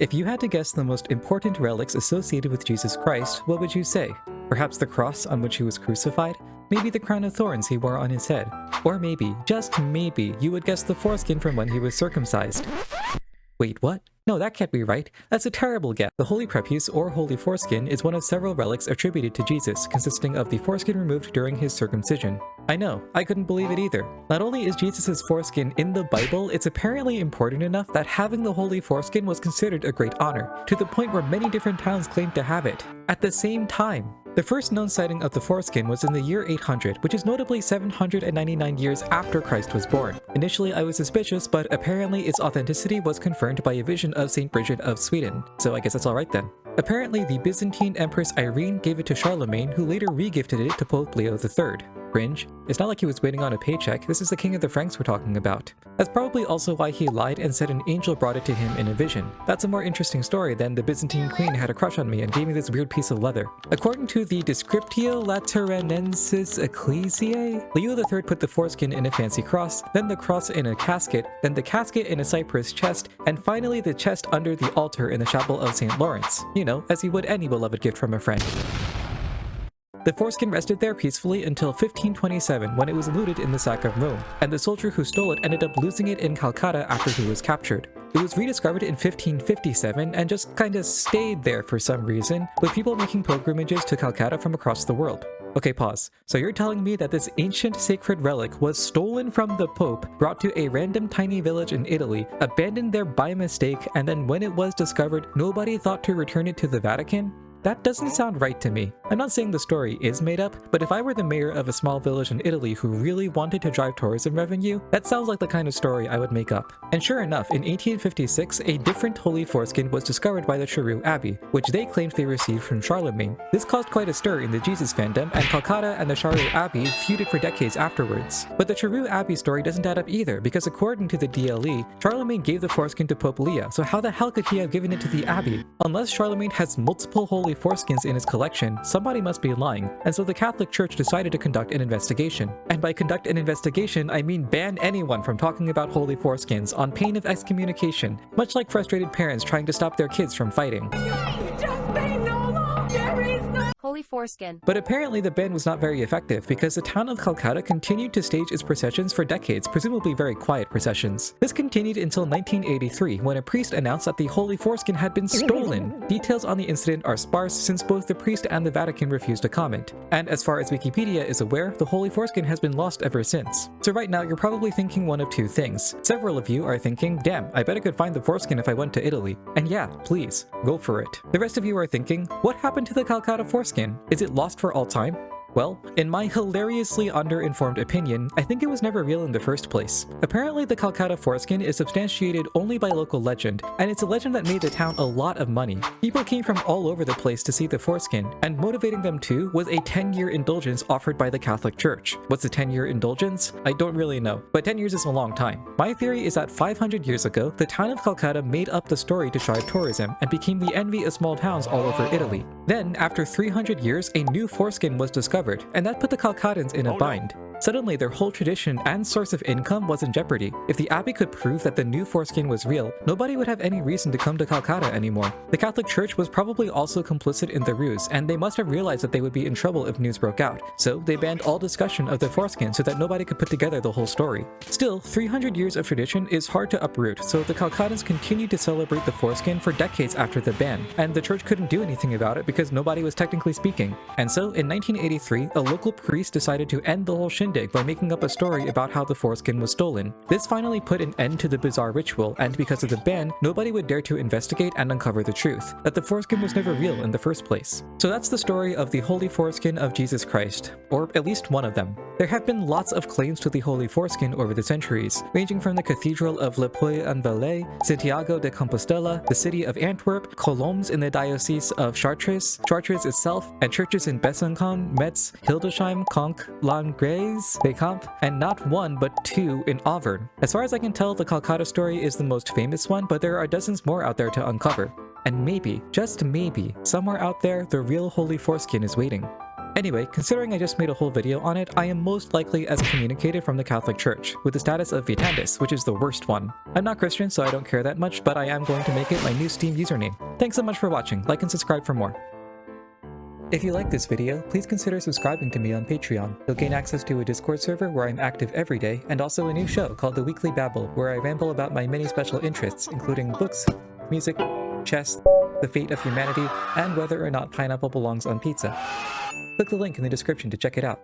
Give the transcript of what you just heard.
If you had to guess the most important relics associated with Jesus Christ, what would you say? Perhaps the cross on which he was crucified? Maybe the crown of thorns he wore on his head? Or maybe, just maybe, you would guess the foreskin from when he was circumcised. Wait, what? No, that can't be right. That's a terrible guess. The holy prepuce, or holy foreskin, is one of several relics attributed to Jesus, consisting of the foreskin removed during his circumcision. I know, I couldn't believe it either. Not only is Jesus' foreskin in the Bible, it's apparently important enough that having the holy foreskin was considered a great honor, to the point where many different towns claimed to have it, at the same time. The first known sighting of the foreskin was in the year 800, which is notably 799 years after Christ was born. Initially I was suspicious, but apparently its authenticity was confirmed by a vision of Saint Bridget of Sweden, so I guess that's alright then. Apparently the Byzantine Empress Irene gave it to Charlemagne, who later re-gifted it to Pope Leo III. Cringe. It's not like he was waiting on a paycheck, this is the king of the Franks we're talking about. That's probably also why he lied and said an angel brought it to him in a vision. That's a more interesting story than the Byzantine queen had a crush on me and gave me this weird piece of leather. According to the Descriptio Lateranensis Ecclesiae, Leo III put the foreskin in a fancy cross, then the cross in a casket, then the casket in a cypress chest, and finally the chest under the altar in the chapel of St. Lawrence. You know, as he would any beloved gift from a friend. The foreskin rested there peacefully until 1527 when it was looted in the sack of Rome, and the soldier who stole it ended up losing it in Calcutta after he was captured. It was rediscovered in 1557 and just kinda stayed there for some reason, with people making pilgrimages to Calcutta from across the world. Okay, pause. So you're telling me that this ancient sacred relic was stolen from the Pope, brought to a random tiny village in Italy, abandoned there by mistake, and then when it was discovered, nobody thought to return it to the Vatican? That doesn't sound right to me. I'm not saying the story is made up, but if I were the mayor of a small village in Italy who really wanted to drive tourism revenue, that sounds like the kind of story I would make up. And sure enough, in 1856, a different holy foreskin was discovered by the Charroux Abbey, which they claimed they received from Charlemagne. This caused quite a stir in the Jesus fandom, and Calcutta and the Charroux Abbey feuded for decades afterwards. But the Charroux Abbey story doesn't add up either, because according to the DLE, Charlemagne gave the foreskin to Pope Leo, so how the hell could he have given it to the Abbey? Unless Charlemagne has multiple holy foreskins in his collection, somebody must be lying, and so the Catholic Church decided to conduct an investigation. And by conduct an investigation, I mean ban anyone from talking about holy foreskins on pain of excommunication, much like frustrated parents trying to stop their kids from fighting. Holy foreskin. But apparently the ban was not very effective because the town of Calcutta continued to stage its processions for decades, presumably very quiet processions. This continued until 1983 when a priest announced that the holy foreskin had been stolen. Details on the incident are sparse since both the priest and the Vatican refused to comment. And as far as Wikipedia is aware, the holy foreskin has been lost ever since. So right now you're probably thinking one of two things. Several of you are thinking, damn, I bet I could find the foreskin if I went to Italy. And yeah, please, go for it. The rest of you are thinking, what happened to the Calcutta foreskin? Is it lost for all time? Well, in my hilariously underinformed opinion, I think it was never real in the first place. Apparently the Calcutta foreskin is substantiated only by local legend, and it's a legend that made the town a lot of money. People came from all over the place to see the foreskin, and motivating them too was a 10-year indulgence offered by the Catholic Church. What's a 10-year indulgence? I don't really know, but 10 years is a long time. My theory is that 500 years ago, the town of Calcutta made up the story to drive tourism and became the envy of small towns all over Italy. Then, after 300 years, a new foreskin was discovered, and that put the Calcuttans in a bind. Suddenly, their whole tradition and source of income was in jeopardy. If the Abbey could prove that the new foreskin was real, nobody would have any reason to come to Calcutta anymore. The Catholic Church was probably also complicit in the ruse, and they must have realized that they would be in trouble if news broke out. So they banned all discussion of the foreskin so that nobody could put together the whole story. Still, 300 years of tradition is hard to uproot, so the Calcuttans continued to celebrate the foreskin for decades after the ban, and the church couldn't do anything about it because nobody was technically speaking. And so, in 1983, a local priest decided to end the whole shindig by making up a story about how the foreskin was stolen. This finally put an end to the bizarre ritual, and because of the ban, nobody would dare to investigate and uncover the truth, that the foreskin was never real in the first place. So that's the story of the holy foreskin of Jesus Christ, or at least one of them. There have been lots of claims to the holy foreskin over the centuries, ranging from the Cathedral of Le Puy-en-Velay, Santiago de Compostela, the city of Antwerp, Colombes in the Diocese of Chartres, Chartres itself, and churches in Besançon, Metz, Hildesheim, Conques, Langres, Bécamp, and not one but two in Auvergne. As far as I can tell, the Calcutta story is the most famous one, but there are dozens more out there to uncover. And maybe, just maybe, somewhere out there, the real holy foreskin is waiting. Anyway, considering I just made a whole video on it, I am most likely excommunicated from the Catholic Church, with the status of Vitandis, which is the worst one. I'm not Christian, so I don't care that much, but I am going to make it my new Steam username. Thanks so much for watching, like and subscribe for more. If you like this video, please consider subscribing to me on Patreon. You'll gain access to a Discord server where I'm active every day, and also a new show called The Weekly Babble, where I ramble about my many special interests, including books, music, chess, the fate of humanity, and whether or not pineapple belongs on pizza. Click the link in the description to check it out.